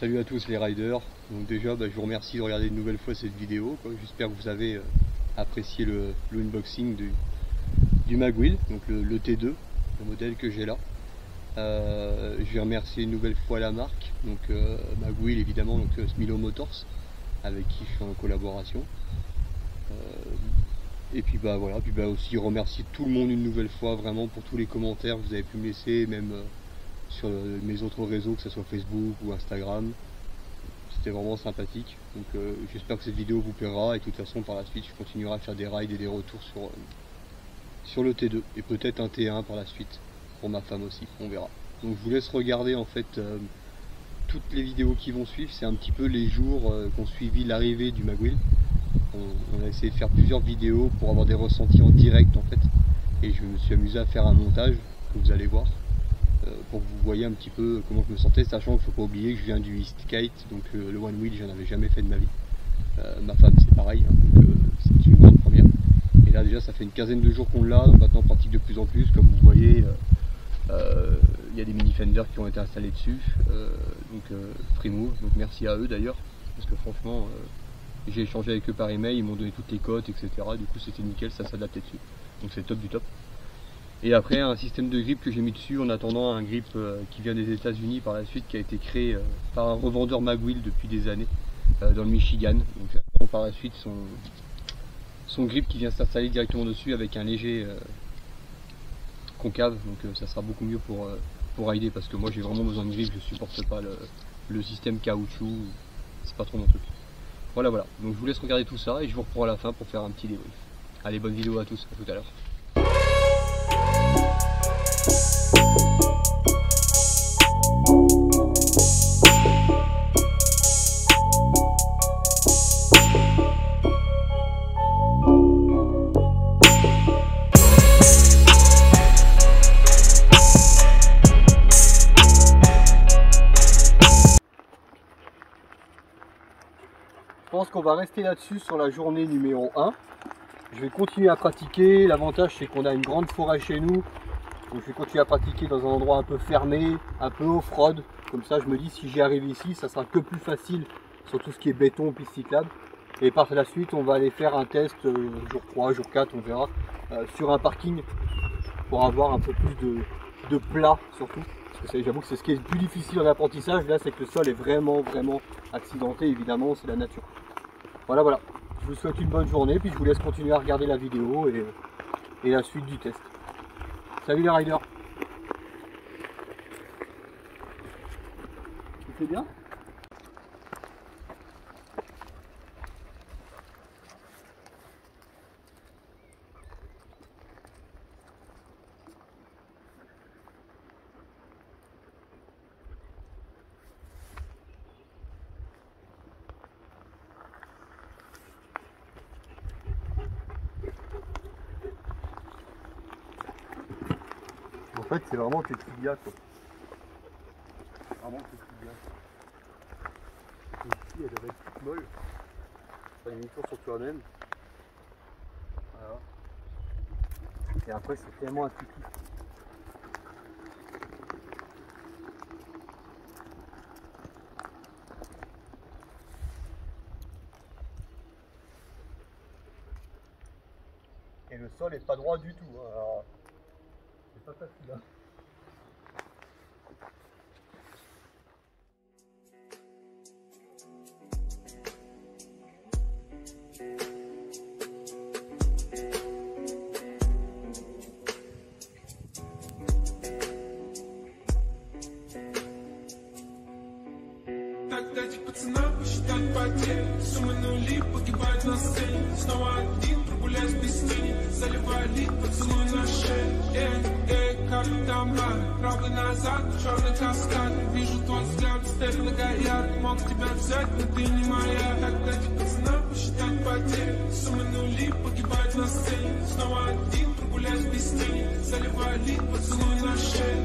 salut à tous les riders. Donc déjà je vous remercie de regarder une nouvelle fois cette vidéo. J'espère que vous avez apprécié le unboxing du Magwheel, donc le T2, le modèle que j'ai là. Je vais remercier une nouvelle fois la marque, donc Magwheel évidemment, donc Smilo Motors, avec qui je suis en collaboration. Et puis voilà, puis aussi remercier tout le monde une nouvelle fois vraiment pour tous les commentaires que vous avez pu me laisser, même sur mes autres réseaux, que ce soit Facebook ou Instagram. C'était vraiment sympathique. Donc j'espère que cette vidéo vous plaira, et de toute façon par la suite je continuerai à faire des rides et des retours sur le T2 et peut-être un T1 par la suite pour ma femme aussi, on verra. Donc je vous laisse regarder en fait toutes les vidéos qui vont suivre. C'est un petit peu les jours qu'ont suivi l'arrivée du Magwheel. On a essayé de faire plusieurs vidéos pour avoir des ressentis en direct en fait, et je me suis amusé à faire un montage que vous allez voir pour que vous voyez un petit peu comment je me sentais, sachant qu'il ne faut pas oublier que je viens du East Kite, donc le One Wheel j'en avais jamais fait de ma vie. Ma femme c'est pareil, hein, donc c'est une grande première. Et là déjà ça fait une quinzaine de jours qu'on l'a, donc maintenant on pratique de plus en plus. Comme vous voyez, il y a des mini fenders qui ont été installés dessus, donc Freemove, donc merci à eux d'ailleurs, parce que franchement j'ai échangé avec eux par email, ils m'ont donné toutes les cotes, etc. Du coup c'était nickel, ça s'adaptait dessus, donc c'est top du top. Et après un système de grip que j'ai mis dessus en attendant un grip qui vient des États-Unis par la suite, qui a été créé par un revendeur Magwheel depuis des années dans le Michigan. Donc j'attends par la suite son grip qui vient s'installer directement dessus avec un léger concave, donc ça sera beaucoup mieux pour rider, parce que moi j'ai vraiment besoin de grip, je supporte pas le système caoutchouc, c'est pas trop mon truc. Voilà, donc je vous laisse regarder tout ça et je vous reprends à la fin pour faire un petit débrief. Allez, bonne vidéo à tous, à tout à l'heure. Je pense qu'on va rester là-dessus sur la journée numéro 1. Je vais continuer à pratiquer. L'avantage c'est qu'on a une grande forêt chez nous. Donc je vais continuer à pratiquer dans un endroit un peu fermé, un peu off-road. Comme ça je me dis, si j'y arrive ici, ça sera que plus facile sur tout ce qui est béton, piste cyclable. Et par la suite on va aller faire un test jour 3, jour 4, on verra, sur un parking, pour avoir un peu plus de plat surtout. Parce que j'avoue que c'est ce qui est le plus difficile en apprentissage, là c'est que le sol est vraiment accidenté, évidemment c'est la nature. Voilà, je vous souhaite une bonne journée, puis je vous laisse continuer à regarder la vidéo et la suite du test. Salut les riders. Tu fais bien ? En fait, c'est vraiment tes tibias, quoi. Vraiment tes tibias. Ici, elle devrait être toute molle. Enfin, une tour sur toi-même. Voilà. Et après, c'est tellement intuitif. Et le sol est pas droit du tout. Hein. Alors, c'est pas facile. Hein. Так дайте пацанам посчитать потери. Суммы нули погибают на сцене. Снова один, прогуляюсь без тени. Заливаю лик, поцелуй на шее. Как там рано, правый назад, черный каскад. Вижу твой взгляд, степь многоярд. Мог тебя взять, но ты не моя. Так дайте пацанам посчитать потери. Суммы нули погибают на сцене. Снова один, прогуляюсь без тени. Заливаю лик, поцелуй на шее.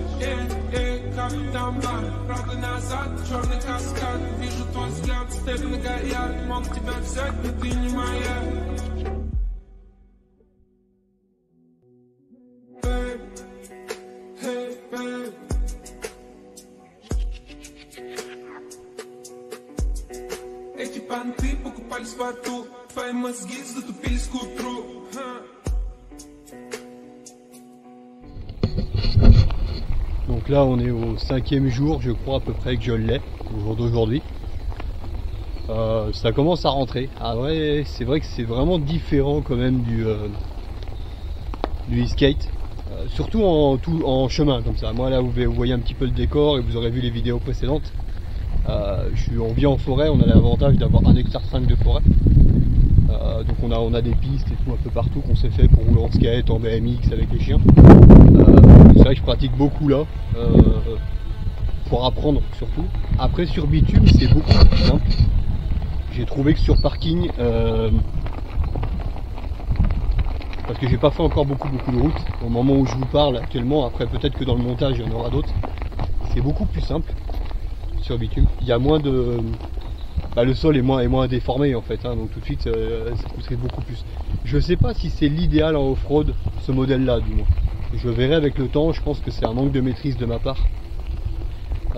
Как там рано, правый назад, черный каскад. Вижу твой взгляд, степь многоярд. Мог тебя взять, но ты не моя. понты, покупались в аду. Твои мозги затупились к утру. Donc là on est au 5e jour, je crois à peu près que je l'ai, au jour d'aujourd'hui. Ça commence à rentrer. Ah ouais, c'est vrai que c'est vraiment différent quand même du e-skate. Surtout en chemin comme ça. Moi là vous voyez un petit peu le décor et vous aurez vu les vidéos précédentes. On vit en forêt, on a l'avantage d'avoir 1,5 hectare de forêt. Donc on a des pistes et tout un peu partout qu'on s'est fait pour rouler en skate, en BMX avec les chiens. C'est vrai que je pratique beaucoup là, pour apprendre surtout. Après sur bitume c'est beaucoup plus simple. J'ai trouvé que sur parking, parce que j'ai pas fait encore beaucoup de routes au moment où je vous parle actuellement, après peut-être que dans le montage il y en aura d'autres, c'est beaucoup plus simple sur bitume. Il y a moins de... le sol est moins déformé en fait, hein, donc tout de suite ça coûterait beaucoup plus. Je sais pas si c'est l'idéal en off-road, ce modèle là du moins. Je verrai avec le temps, je pense que c'est un manque de maîtrise de ma part.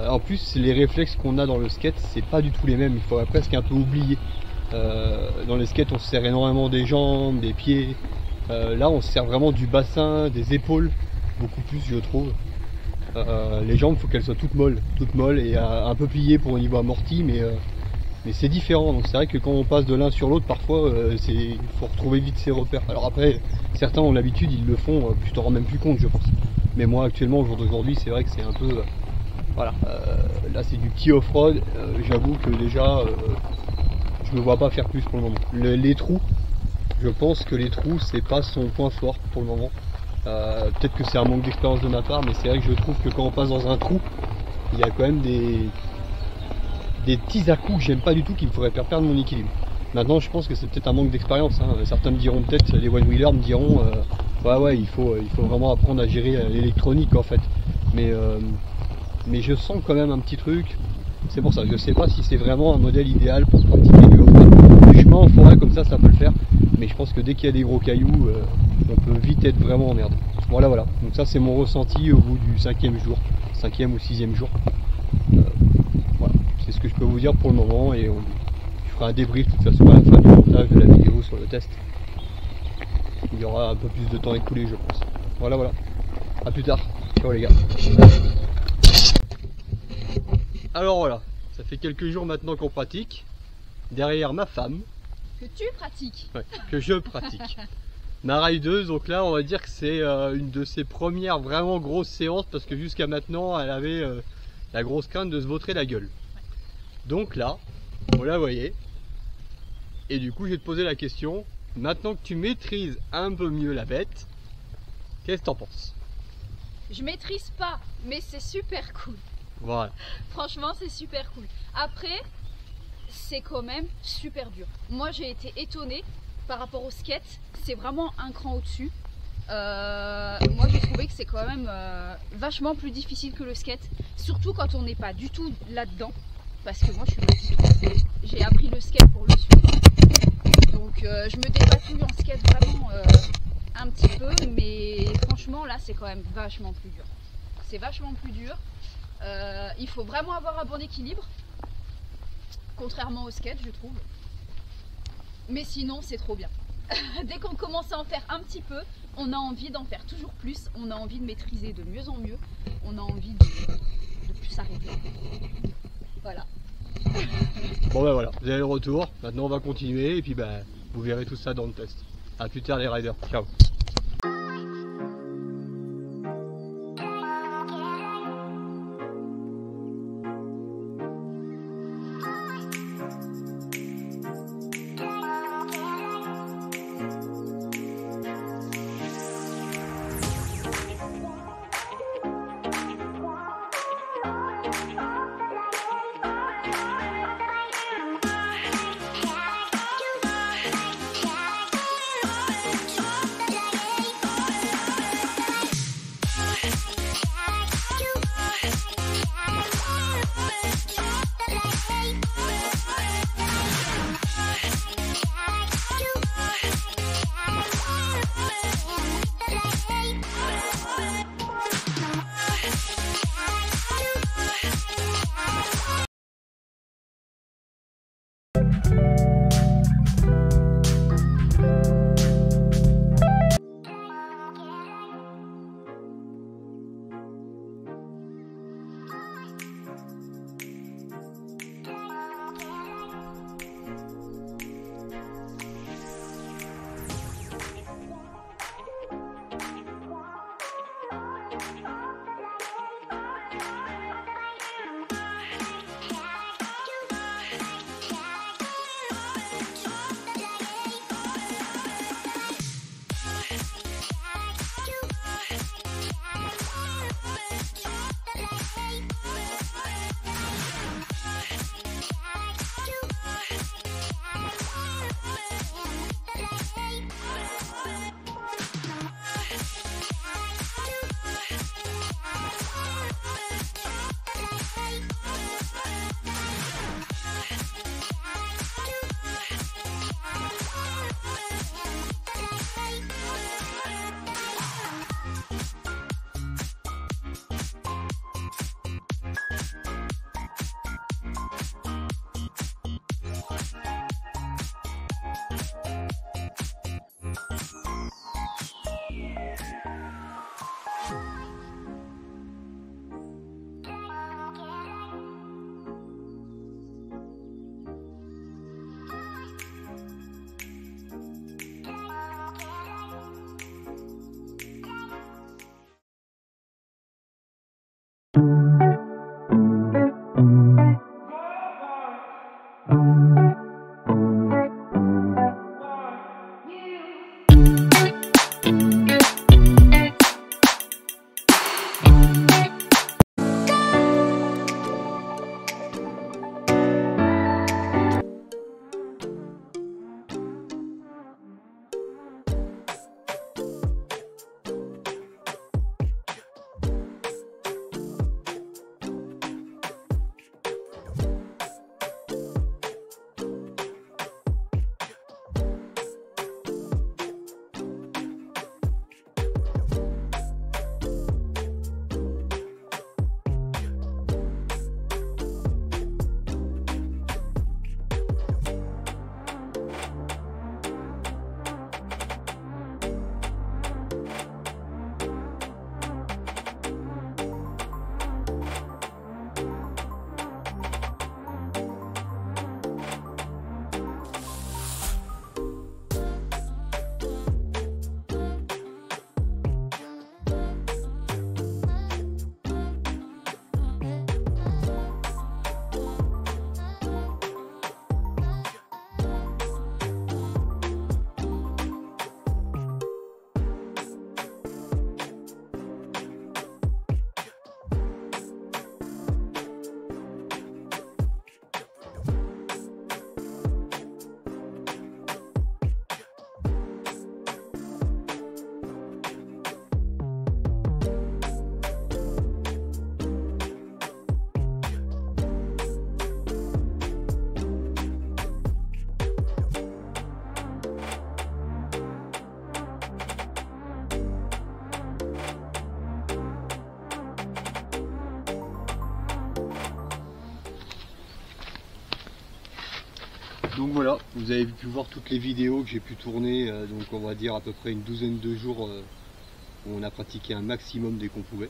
En plus les réflexes qu'on a dans le skate c'est pas du tout les mêmes, il faudrait presque un peu oublier. Dans les skates on se sert énormément des jambes, des pieds. Là on se sert vraiment du bassin, des épaules, beaucoup plus je trouve. Les jambes il faut qu'elles soient toutes molles et un peu pliées pour au niveau amorti, mais c'est différent. Donc c'est vrai que quand on passe de l'un sur l'autre parfois il faut retrouver vite ses repères. Alors après certains ont l'habitude, ils le font, tu t'en rends même plus compte je pense. Mais moi actuellement au jour d'aujourd'hui c'est vrai que c'est un peu... voilà, là c'est du petit off-road, j'avoue que déjà je me vois pas faire plus pour le moment. Les trous, je pense que les trous c'est pas son point fort pour le moment. Peut-être que c'est un manque d'expérience de ma part, mais c'est vrai que je trouve que quand on passe dans un trou, il y a quand même des petits à-coups que j'aime pas du tout, qui me feraient faire perdre mon équilibre. Maintenant je pense que c'est peut-être un manque d'expérience, hein. Certains me diront peut-être, les one-wheelers me diront ouais il faut vraiment apprendre à gérer l'électronique en fait. Mais je sens quand même un petit truc, c'est pour ça, je sais pas si c'est vraiment un modèle idéal pour pratiquer du off-road. Du chemin en forêt comme ça peut le faire, mais je pense que dès qu'il y a des gros cailloux, on peut vite être vraiment en merde. Voilà, donc ça c'est mon ressenti au bout du 5e jour, 5e ou 6e jour. Voilà, c'est ce que je peux vous dire pour le moment et je ferai un débrief de toute façon à la fin du montage de la vidéo sur le test. Il y aura un peu plus de temps écoulé je pense. Voilà, à plus tard, ciao les gars. Alors voilà, ça fait quelques jours maintenant qu'on pratique, derrière ma femme. Que tu pratiques. Ouais, que je pratique. Ma rideuse, donc là on va dire que c'est une de ses premières vraiment grosses séances, parce que jusqu'à maintenant elle avait la grosse crainte de se vautrer la gueule. Donc là, vous la voyez, et du coup je vais te poser la question, maintenant que tu maîtrises un peu mieux la bête, qu'est-ce que t'en penses? Je maîtrise pas, mais c'est super cool. Voilà. Franchement, c'est super cool. Après, c'est quand même super dur. Moi, j'ai été étonnée par rapport au skate. C'est vraiment un cran au-dessus. Moi, j'ai trouvé que c'est quand même vachement plus difficile que le skate. Surtout quand on n'est pas du tout là-dedans. Parce que moi, j'ai appris le skate pour le suivre. Donc, je me dépatouille en skate vraiment un petit peu. Mais franchement, là, c'est quand même vachement plus dur. C'est vachement plus dur. Il faut vraiment avoir un bon équilibre, contrairement au skate je trouve, mais sinon c'est trop bien. Dès qu'on commence à en faire un petit peu, on a envie d'en faire toujours plus, on a envie de maîtriser de mieux en mieux, on a envie de plus s'arrêter. Voilà. Bon ben voilà, vous avez le retour, maintenant on va continuer et puis vous verrez tout ça dans le test. A plus tard les riders, ciao. Donc voilà, vous avez pu voir toutes les vidéos que j'ai pu tourner, donc on va dire à peu près une douzaine de jours où on a pratiqué un maximum dès qu'on pouvait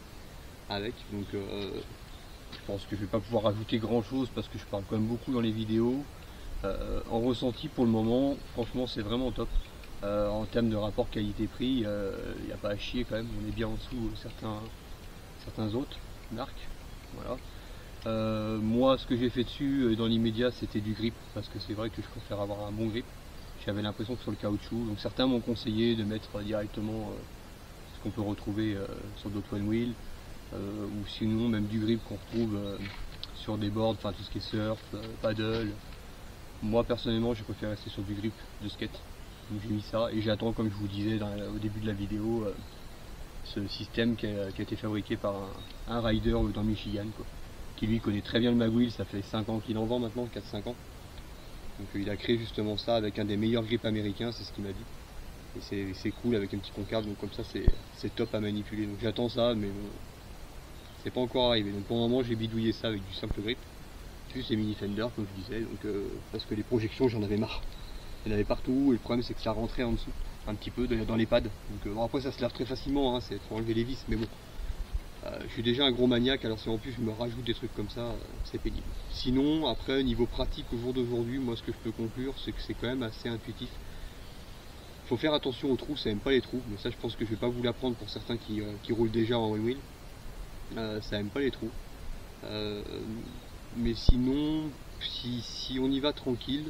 avec. Donc je pense que je vais pas pouvoir rajouter grand chose parce que je parle quand même beaucoup dans les vidéos. En ressenti pour le moment, franchement c'est vraiment top. En termes de rapport qualité-prix, il n'y a pas à chier quand même, on est bien en dessous certains autres marques. Voilà. Moi ce que j'ai fait dessus dans l'immédiat c'était du grip parce que c'est vrai que je préfère avoir un bon grip. J'avais l'impression que sur le caoutchouc, donc certains m'ont conseillé de mettre directement ce qu'on peut retrouver sur d'autres one wheel ou sinon même du grip qu'on retrouve sur des boards, enfin tout ce qui est surf, paddle. Moi personnellement je préfère rester sur du grip de skate, donc j'ai mis ça et j'attends, comme je vous disais au début de la vidéo, ce système qui a été fabriqué par un rider dans Michigan, quoi, qui lui connaît très bien le magwheel, ça fait 5 ans qu'il en vend maintenant, 4-5 ans. Donc il a créé justement ça avec un des meilleurs grips américains, c'est ce qu'il m'a dit. Et c'est cool avec un petit concave, donc comme ça c'est top à manipuler. Donc j'attends ça, mais bon, c'est pas encore arrivé. Donc pour le moment j'ai bidouillé ça avec du simple grip, plus les mini fender comme je disais, donc, parce que les projections j'en avais marre. Il y en avait partout et le problème c'est que ça rentrait en dessous, un petit peu dans les pads. Donc bon, après ça se lave très facilement, hein, c'est faut enlever les vis, mais bon. Je suis déjà un gros maniaque, alors si en plus je me rajoute des trucs comme ça, c'est pénible. Sinon, après, niveau pratique au jour d'aujourd'hui, moi ce que je peux conclure, c'est que c'est quand même assez intuitif. Il faut faire attention aux trous, ça aime pas les trous, mais ça je pense que je vais pas vous l'apprendre pour certains qui roulent déjà en one wheel. Ça aime pas les trous. Mais sinon, si on y va tranquille,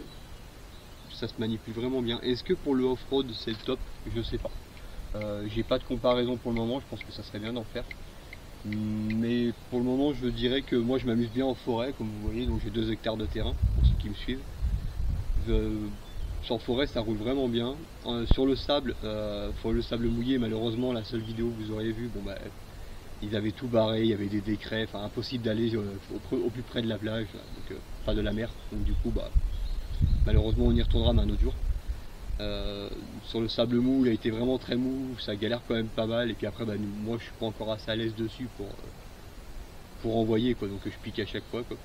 ça se manipule vraiment bien. Est-ce que pour le off-road c'est le top? Je sais pas. J'ai pas de comparaison pour le moment, je pense que ça serait bien d'en faire. Mais pour le moment je dirais que moi je m'amuse bien en forêt, comme vous voyez, donc j'ai 2 hectares de terrain pour ceux qui me suivent. En forêt ça roule vraiment bien. Sur le sable, le sable mouillé, malheureusement la seule vidéo que vous auriez vue, bon bah ils avaient tout barré, il y avait des décrets, enfin impossible d'aller au plus près de la plage, donc pas de la mer, donc du coup bah malheureusement on y retournera mais un autre jour. Sur le sable mou, il a été vraiment très mou, ça galère quand même pas mal, et puis après bah, moi je suis pas encore assez à l'aise dessus pour envoyer quoi, donc je pique à chaque fois quoi.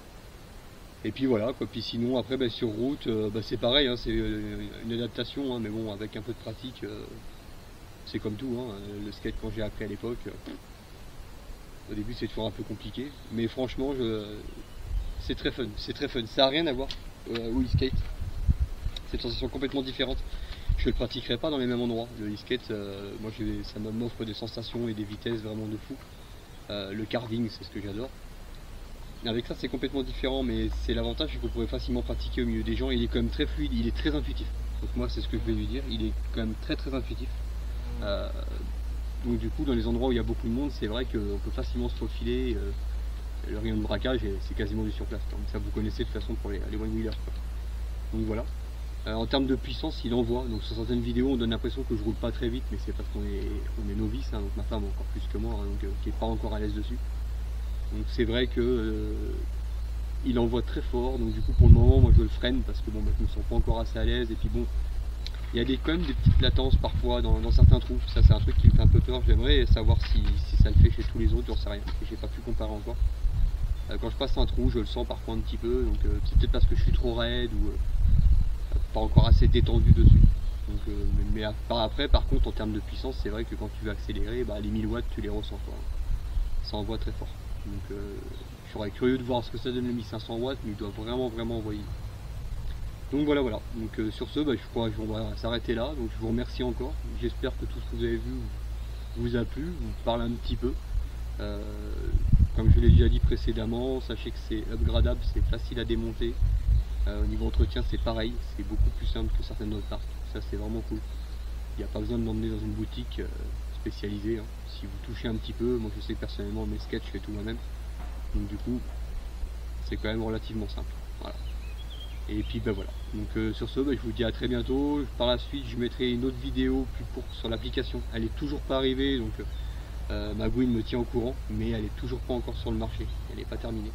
Et puis voilà quoi, puis sinon après bah, sur route bah, c'est pareil, hein, c'est une adaptation, hein, mais bon avec un peu de pratique c'est comme tout, hein, le skate quand j'ai appris à l'époque, au début c'est toujours un peu compliqué, mais franchement c'est très fun, ça n'a rien à voir au e-skate, c'est une sensation complètement différente. Je ne le pratiquerai pas dans les mêmes endroits. Le e-skate, moi ça m'offre des sensations et des vitesses vraiment de fou. Le carving, c'est ce que j'adore. Avec ça c'est complètement différent, mais c'est l'avantage, c'est que vous pourrez facilement pratiquer au milieu des gens. Il est quand même très fluide, il est très intuitif. Donc moi c'est ce que je vais lui dire, il est quand même très intuitif. Donc du coup dans les endroits où il y a beaucoup de monde, c'est vrai qu'on peut facilement se faufiler. Le rayon de braquage c'est quasiment du sur place. Donc ça vous connaissez de toute façon pour les one-wheelers. Donc voilà. En termes de puissance, il envoie. Donc sur certaines vidéos, on donne l'impression que je roule pas très vite, mais c'est parce qu'on est novice, hein, donc ma femme encore plus que moi, hein, donc qui est pas encore à l'aise dessus. Donc c'est vrai que il envoie très fort. Donc du coup pour le moment, moi je le freine parce que bon, bah, je me sens pas encore assez à l'aise. Et puis bon, il y a quand même des petites latences parfois dans certains trous. Ça c'est un truc qui me fait un peu peur. J'aimerais savoir si ça le fait chez tous les autres. J'en sais rien. J'ai pas pu comparer encore. Quand je passe un trou, je le sens parfois un petit peu. Donc c'est peut-être parce que je suis trop raide ou pas encore assez détendu dessus. Donc, mais après par contre en termes de puissance, c'est vrai que quand tu veux accélérer, bah, les 1000 watts tu les ressens quoi. Ça envoie très fort. Donc je serais curieux de voir ce que ça donne le 1500 watts, mais il doit vraiment envoyer. Donc voilà. Donc sur ce, bah, je crois qu'on va s'arrêter là. Donc je vous remercie encore. J'espère que tout ce que vous avez vu vous a plu, vous parle un petit peu. Comme je l'ai déjà dit précédemment, sachez que c'est upgradable, c'est facile à démonter. Au niveau entretien c'est pareil, c'est beaucoup plus simple que certaines autres marques, ça c'est vraiment cool. Il n'y a pas besoin de l'emmener dans une boutique spécialisée, hein. Si vous touchez un petit peu, moi je sais que personnellement mes skates je fais tout moi-même, donc du coup c'est quand même relativement simple. Voilà. Et puis ben voilà, donc sur ce je vous dis à très bientôt. Par la suite je mettrai une autre vidéo plus courte sur l'application, elle est toujours pas arrivée, donc Magwin me tient au courant, mais elle est toujours pas encore sur le marché, elle n'est pas terminée.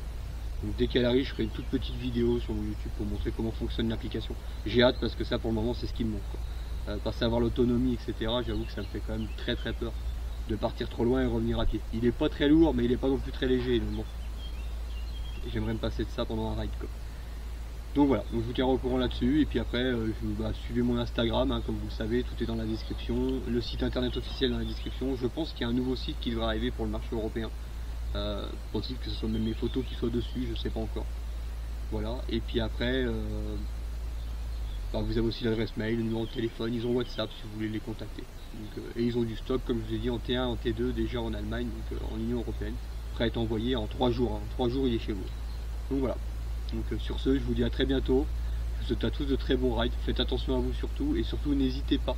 Donc dès qu'elle arrive, je ferai une toute petite vidéo sur mon YouTube pour montrer comment fonctionne l'application. J'ai hâte parce que ça pour le moment c'est ce qui me manque. Passer à avoir l'autonomie, etc. J'avoue que ça me fait quand même très peur de partir trop loin et revenir à pied. Il est pas très lourd mais il est pas non plus très léger. Donc bon, j'aimerais me passer de ça pendant un ride quoi. Donc voilà, donc je vous tiendrai au courant là-dessus, et puis après suivez mon Instagram, hein, comme vous le savez, tout est dans la description, le site internet officiel dans la description. Je pense qu'il y a un nouveau site qui devrait arriver pour le marché européen, possible que ce soit même mes photos qui soient dessus, je sais pas encore. Voilà, et puis après vous avez aussi l'adresse mail, le numéro de téléphone, ils ont WhatsApp si vous voulez les contacter. Donc, et ils ont du stock, comme je vous ai dit, en T1, en T2 déjà en Allemagne, donc en Union Européenne, prêt à être envoyé en 3 jours, hein. En 3 jours il est chez vous. Donc voilà. Donc sur ce, je vous dis à très bientôt. Je vous souhaite à tous de très bons rides. Faites attention à vous surtout. Et surtout, n'hésitez pas.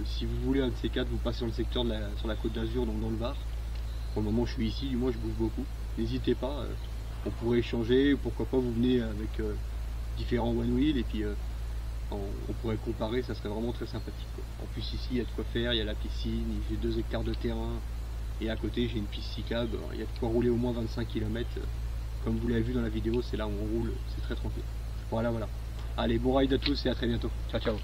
Si vous voulez un de ces quatre, vous passez dans le secteur sur la Côte d'Azur, donc dans le Var. Pour le moment, je suis ici. Du moins, je bouge beaucoup. N'hésitez pas. On pourrait échanger. Pourquoi pas, vous venez avec différents one wheel. Et puis, on pourrait comparer. Ça serait vraiment très sympathique, quoi. En plus, ici, il y a de quoi faire. Il y a la piscine. J'ai 2 hectares de terrain. Et à côté, j'ai une piste cyclable. Il y a de quoi rouler au moins 25 km. Comme vous l'avez vu dans la vidéo, c'est là où on roule, c'est très tranquille. Voilà. Allez, bon ride à tous et à très bientôt. Ciao, ciao.